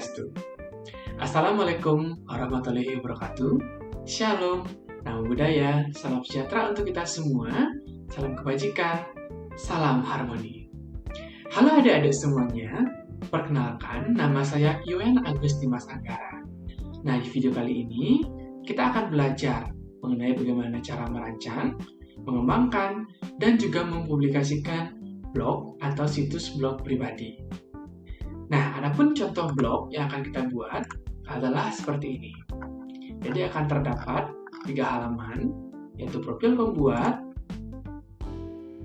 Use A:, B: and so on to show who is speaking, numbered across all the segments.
A: Swastiastu. Assalamualaikum warahmatullahi wabarakatuh. Shalom, namo buddhaya, salam sejahtera untuk kita semua, salam kebajikan, salam harmoni. Halo adik-adik semuanya, perkenalkan nama saya Yuen Agus Dimas Anggara. Nah, di video kali ini kita akan belajar mengenai bagaimana cara merancang, mengembangkan, dan juga mempublikasikan blog atau situs blog pribadi. Nah, adapun contoh blog yang akan kita buat adalah seperti ini. Jadi akan terdapat 3 halaman, yaitu profil pembuat,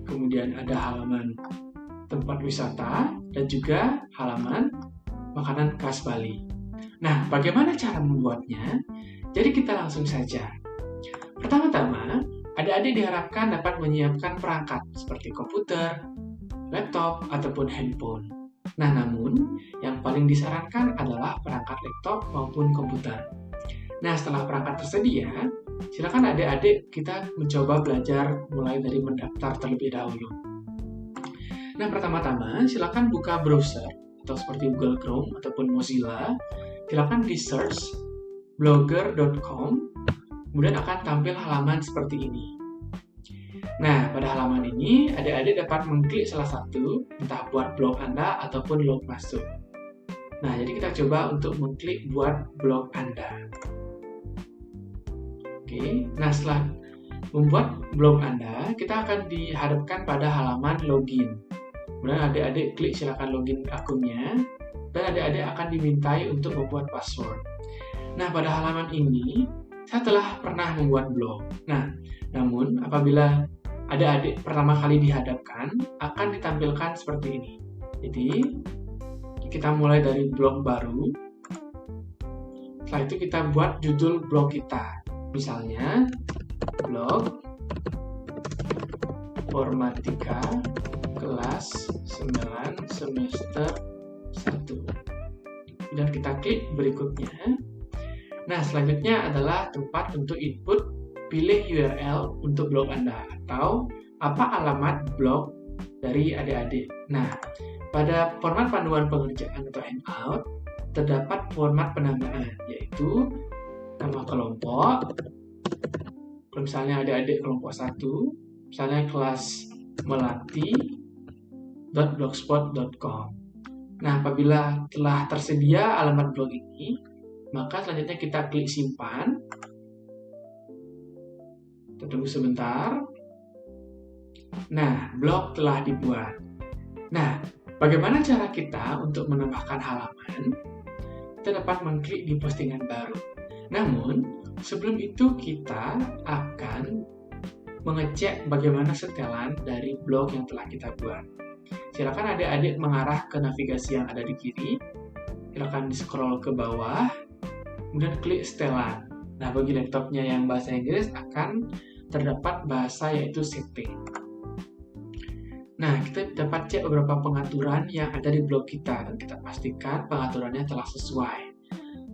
A: kemudian ada halaman tempat wisata, dan juga halaman makanan khas Bali. Nah, bagaimana cara membuatnya? Jadi kita langsung saja. Pertama-tama, adik-adik diharapkan dapat menyiapkan perangkat seperti komputer, laptop, ataupun handphone. Nah, namun yang paling disarankan adalah perangkat laptop maupun komputer. Nah, setelah perangkat tersedia, silakan adik-adik kita mencoba belajar mulai dari mendaftar terlebih dahulu. Nah, pertama-tama silakan buka browser atau seperti Google Chrome ataupun Mozilla. Silakan di search blogger.com, kemudian akan tampil halaman seperti ini. Nah, pada halaman ini, adik-adik dapat mengklik salah satu, entah buat blog Anda ataupun blog masuk. Nah, jadi kita coba untuk mengklik buat blog Anda. Oke, nah setelah membuat blog Anda, kita akan dihadapkan pada halaman login. Kemudian adik-adik klik silakan login akunnya, dan adik-adik akan dimintai untuk membuat password. Nah, pada halaman ini, saya telah pernah membuat blog. Nah, namun apabila adik-adik pertama kali dihadapkan, akan ditampilkan seperti ini. Jadi, kita mulai dari blog baru. Setelah itu kita buat judul blog kita. Misalnya, blog Formatika kelas 9 semester 1. Dan kita klik berikutnya. Nah, selanjutnya adalah tempat untuk input, pilih URL untuk blog Anda atau apa alamat blog dari adik-adik. Nah, pada format panduan pengerjaan atau handout, terdapat format penambaan, yaitu nama kelompok. Kalau misalnya adik-adik kelompok 1, misalnya kelas melati.blogspot.com. Nah, apabila telah tersedia alamat blog ini, maka selanjutnya kita klik simpan. Kita tunggu sebentar. Nah, blog telah dibuat. Nah, bagaimana cara kita untuk menambahkan halaman? Kita dapat mengklik di postingan baru. Namun, sebelum itu kita akan mengecek bagaimana setelan dari blog yang telah kita buat. Silakan adik-adik mengarah ke navigasi yang ada di kiri. Silakan di-scroll ke bawah, kemudian klik setelan. Nah, bagi laptopnya yang bahasa Inggris akan terdapat bahasa yaitu setting. Nah, kita dapat cek beberapa pengaturan yang ada di blog kita dan kita pastikan pengaturannya telah sesuai.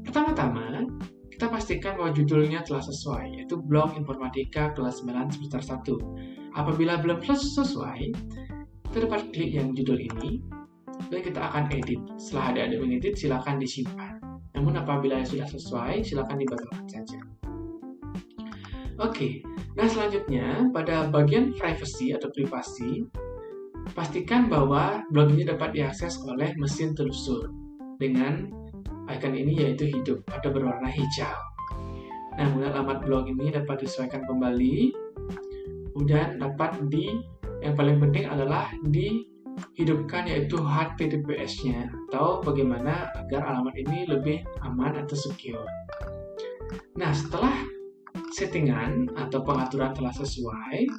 A: Pertama-tama, kita pastikan bahwa judulnya telah sesuai, yaitu blog Informatika kelas 9 semester 1. Apabila belum sesuai, kita dapat klik yang judul ini dan kita akan edit. Setelah adik-adik mengedit, silakan disimpan. Namun apabila sudah sesuai, silakan dibatalkan saja. Oke, nah selanjutnya pada bagian privacy atau privasi, pastikan bahwa blog ini dapat diakses oleh mesin telusur dengan icon ini yaitu hidup atau berwarna hijau. Nah, kemudian alamat blog ini dapat disesuaikan kembali, kemudian dapat yang paling penting adalah dihidupkan yaitu HTTPS-nya atau bagaimana agar alamat ini lebih aman atau secure. Nah, setelah settingan atau pengaturan telah sesuai,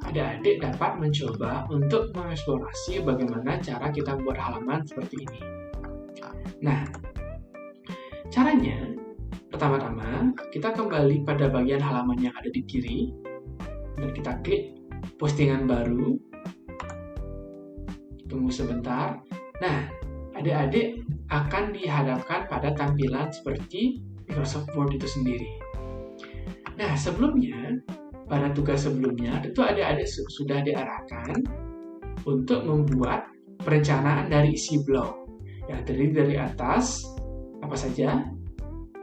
A: adik-adik dapat mencoba untuk mengeksplorasi bagaimana cara kita membuat halaman seperti ini. Nah, caranya pertama-tama kita kembali pada bagian halaman yang ada di kiri dan kita klik postingan baru. Tunggu sebentar. Nah, adik-adik akan dihadapkan pada tampilan seperti Microsoft Word itu sendiri. Nah, sebelumnya, pada tugas sebelumnya, tentu adik-adik sudah diarahkan untuk membuat perencanaan dari isi blog yang terdiri dari atas Apa saja?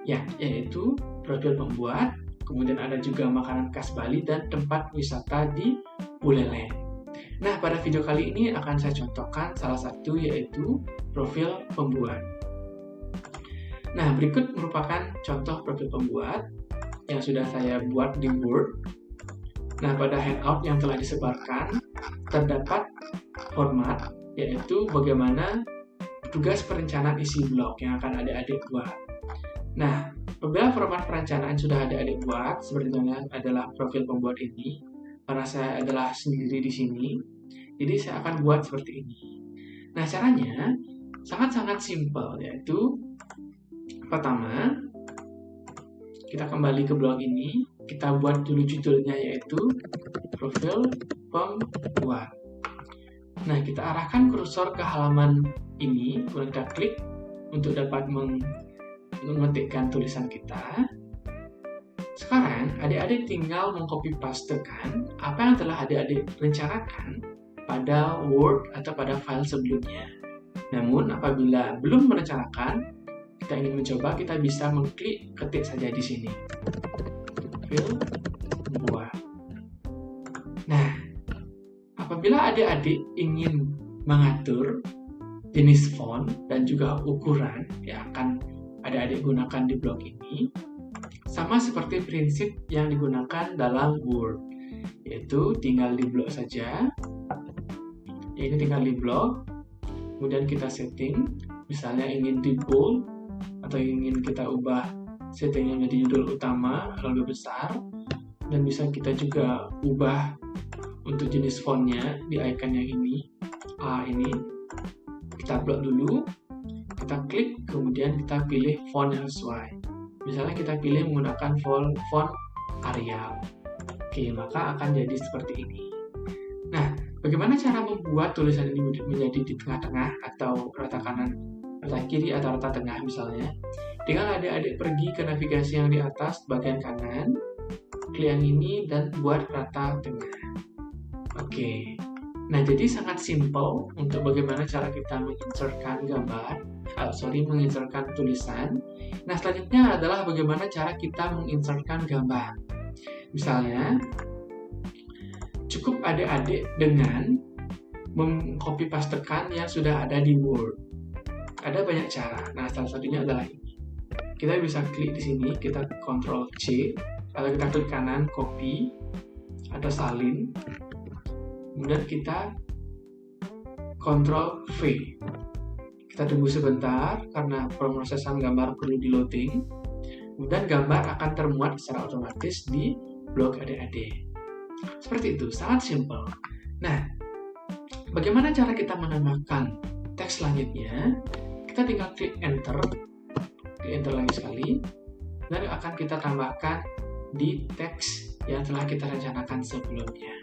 A: Ya, yaitu profil pembuat, kemudian ada juga makanan khas Bali dan tempat wisata di Buleleng. Nah, pada video kali ini akan saya contohkan salah satu yaitu profil pembuat. Nah, berikut merupakan contoh profil pembuat yang sudah saya buat di Word. Nah, pada handout yang telah disebarkan terdapat format, yaitu bagaimana tugas perencanaan isi blog yang akan adik-adik buat. Nah, apabila format perencanaan sudah adik-adik buat, sebenarnya adalah profil pembuat ini, karena saya adalah sendiri di sini, jadi saya akan buat seperti ini. Nah, caranya sangat-sangat simpel, yaitu pertama, kita kembali ke blog ini, kita buat dulu judulnya yaitu profil pembuat. Nah, kita arahkan kursor ke halaman ini, kemudian kita klik untuk dapat mengetikkan tulisan kita. Sekarang, adik-adik tinggal mengcopy pastekan apa yang telah adik-adik rencanakan pada Word atau pada file sebelumnya. Namun, apabila belum merencanakan, kita ingin mencoba, kita bisa mengklik ketik saja di sini. Profil pembuat. Nah, apabila adik-adik ingin mengatur jenis font dan juga ukuran yang akan adik-adik gunakan di blog ini, sama seperti prinsip yang digunakan dalam Word, yaitu tinggal di blog saja. Ini tinggal di blog, kemudian kita setting, misalnya ingin di bold atau ingin kita ubah settingnya menjadi judul utama atau lebih besar, dan bisa kita juga ubah untuk jenis fontnya di icon yang ini, ini kita blok dulu, kita klik, kemudian kita pilih font yang sesuai. Misalnya kita pilih menggunakan font Arial. Oke, maka akan jadi seperti ini. Nah, bagaimana cara membuat tulisan ini menjadi di tengah-tengah atau rata kanan, rata kiri, atau rata tengah misalnya? Tinggal adik-adik pergi ke navigasi yang di atas bagian kanan, klik yang ini dan buat rata tengah. Oke. Nah, jadi sangat simpel untuk bagaimana cara kita menginsertkan menginsertkan tulisan. Nah, selanjutnya adalah bagaimana cara kita menginsertkan gambar. Misalnya, cukup adik-adik dengan mengcopy pastekan yang sudah ada di Word. Ada banyak cara. Nah, salah satunya adalah ini. Kita bisa klik di sini, kita Ctrl C, atau kita klik kanan, copy, atau salin. Kemudian kita Ctrl V. Kita tunggu sebentar karena pemrosesan gambar perlu di loading. Kemudian gambar akan termuat secara otomatis di blog adik-adik. Seperti itu, sangat simpel. Nah, bagaimana cara kita menambahkan teks selanjutnya? Kita tinggal klik enter lagi sekali, dan akan kita tambahkan di teks yang telah kita rencanakan sebelumnya.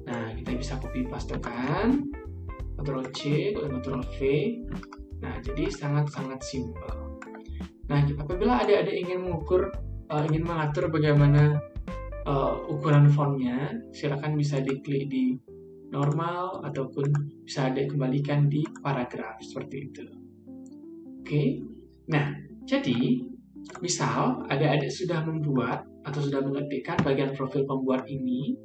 A: Nah, kita bisa copy pastekan, Ctrl C, Ctrl V. Nah, jadi sangat-sangat simpel. Nah, apabila adik-adik ingin mengatur bagaimana ukuran fontnya, silakan bisa diklik di normal ataupun bisa adik kembalikan di paragraf seperti itu. Oke. Nah, jadi misal adik-adik sudah membuat atau sudah mengetikkan bagian profil pembuat ini.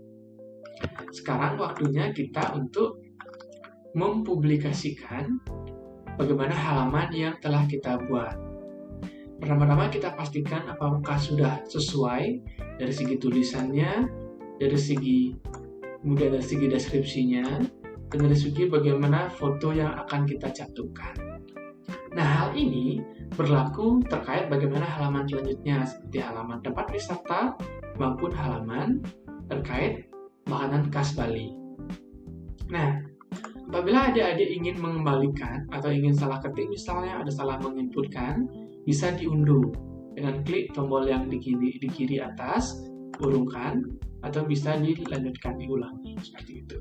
A: Sekarang waktunya kita untuk mempublikasikan bagaimana halaman yang telah kita buat. Pertama-tama kita pastikan apakah sudah sesuai dari segi tulisannya, dari segi deskripsinya, dan dari segi bagaimana foto yang akan kita cantumkan. Nah, hal ini berlaku terkait bagaimana halaman selanjutnya, seperti halaman tempat wisata maupun halaman terkait makanan khas Bali. Nah, apabila adik-adik ingin mengembalikan atau ingin salah ketik, misalnya ada salah menginputkan, bisa diunduh dengan klik tombol yang di kiri atas, urungkan, atau bisa dilanjutkan diulangi seperti itu.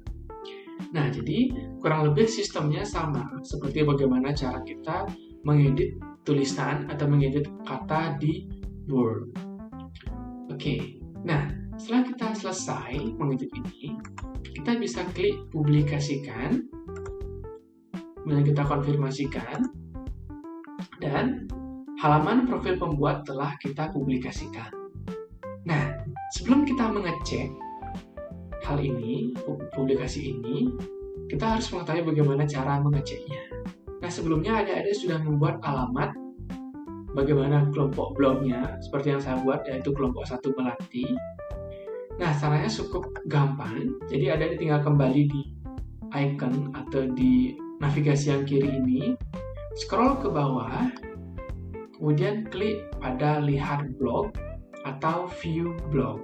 A: Nah, jadi kurang lebih sistemnya sama seperti bagaimana cara kita mengedit tulisan atau mengedit kata di Word. Oke, nah setelah kita selesai mengedit ini, kita bisa klik publikasikan, kemudian kita konfirmasikan, Dan halaman profil pembuat telah kita publikasikan. Nah, sebelum kita mengecek hal ini, publikasi ini, kita harus mengetahui bagaimana cara mengeceknya. Nah, sebelumnya adik-adik sudah membuat alamat bagaimana kelompok blognya, seperti yang saya buat, yaitu kelompok 1 Melati. Nah, caranya cukup gampang, jadi adik-adik tinggal kembali di icon atau di navigasi yang kiri ini, scroll ke bawah, kemudian klik pada lihat blog atau view blog.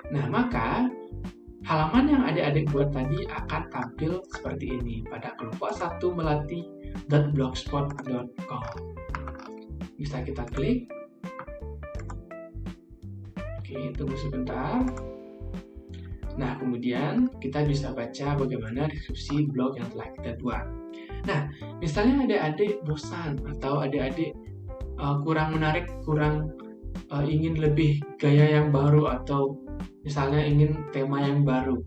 A: Nah, maka halaman yang adik-adik buat tadi akan tampil seperti ini pada kelompok 1 melati.blogspot.com. Bisa kita klik. Oke, tunggu sebentar. Nah, kemudian kita bisa baca bagaimana deskripsi blog yang telah kita buat. Nah, misalnya adik-adik bosan atau adik-adik kurang menarik, kurang ingin lebih gaya yang baru, atau misalnya ingin tema yang baru.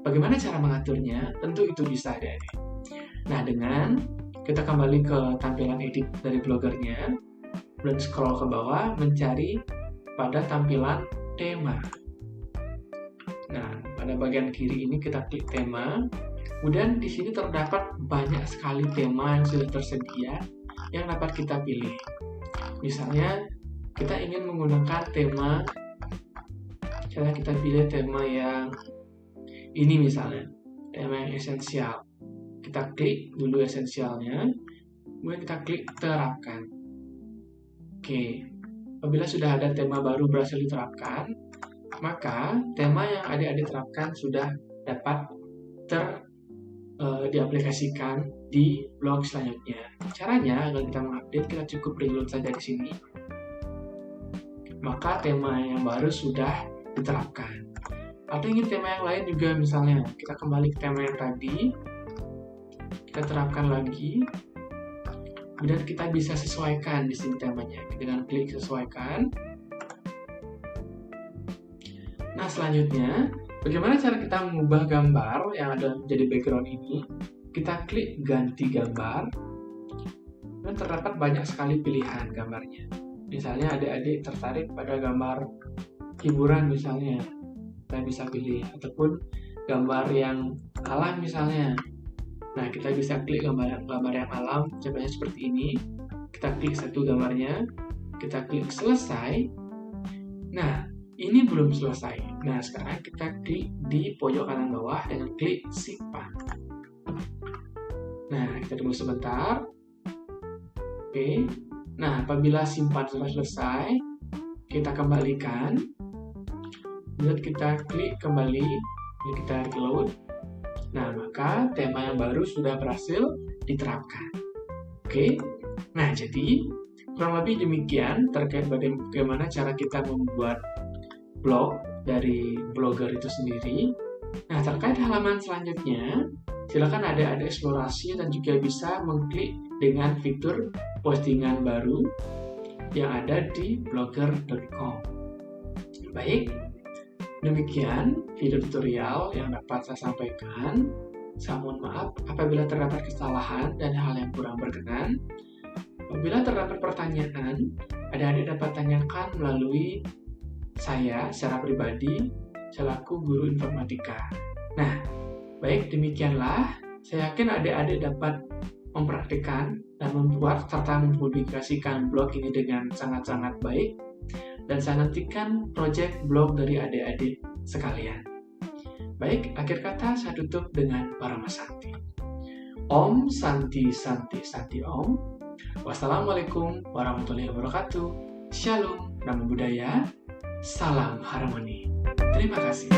A: Bagaimana cara mengaturnya? Tentu itu bisa adik-adik. Nah, dengan kita kembali ke tampilan edit dari blogernya, dan scroll ke bawah, mencari pada tampilan tema. Nah, pada bagian kiri ini kita klik tema, kemudian di sini terdapat banyak sekali tema yang sudah tersedia yang dapat kita pilih. Misalnya, kita ingin menggunakan tema, misalnya kita pilih tema yang ini misalnya, tema yang esensial. Kita klik dulu esensialnya, kemudian kita klik terapkan. Oke, apabila sudah ada tema baru berhasil diterapkan, maka tema yang adik-adik terapkan sudah dapat diaplikasikan di blog selanjutnya. Caranya, agar kita mengupdate, kita cukup reload saja di sini. Maka tema yang baru sudah diterapkan. Atau ingin tema yang lain juga, misalnya kita kembali ke tema yang tadi, kita terapkan lagi, kemudian kita bisa sesuaikan di sini temanya dengan klik sesuaikan. Nah, selanjutnya, bagaimana cara kita mengubah gambar yang ada menjadi background ini? Kita klik ganti gambar, dan terdapat banyak sekali pilihan gambarnya. Misalnya adik-adik tertarik pada gambar hiburan misalnya, kita bisa pilih, ataupun gambar yang alam misalnya. Nah, kita bisa klik gambar yang alam, contohnya seperti ini. Kita klik satu gambarnya, kita klik selesai. Nah, ini belum selesai. Nah, sekarang kita klik di pojok kanan bawah dengan klik simpan. Nah, kita tunggu sebentar. Oke. Nah, apabila simpan sudah selesai, kita kembalikan. Kemudian kita klik kembali, dan kita reload. Nah, maka tema yang baru sudah berhasil diterapkan. Oke. Nah, jadi kurang lebih demikian terkait bagaimana cara kita membuat blog dari blogger itu sendiri. Nah, terkait halaman selanjutnya, silakan adik-adik eksplorasi dan juga bisa mengklik dengan fitur postingan baru yang ada di blogger.com. Baik, demikian video tutorial yang dapat saya sampaikan. Saya mohon maaf apabila terdapat kesalahan dan hal yang kurang berkenan. Apabila terdapat pertanyaan, adik-adik dapat tanyakan melalui saya secara pribadi selaku guru informatika. Nah, baik demikianlah. Saya yakin adik-adik dapat mempraktikkan dan membuat serta mempublikasikan blog ini dengan sangat-sangat baik. Dan saya nantikan proyek blog dari adik-adik sekalian. Baik, akhir kata saya tutup dengan Parama Santi. Om Santi Santi Santi Om. Wassalamualaikum warahmatullahi wabarakatuh. Shalom, Namo Buddhaya. Salam harmoni. Terima kasih.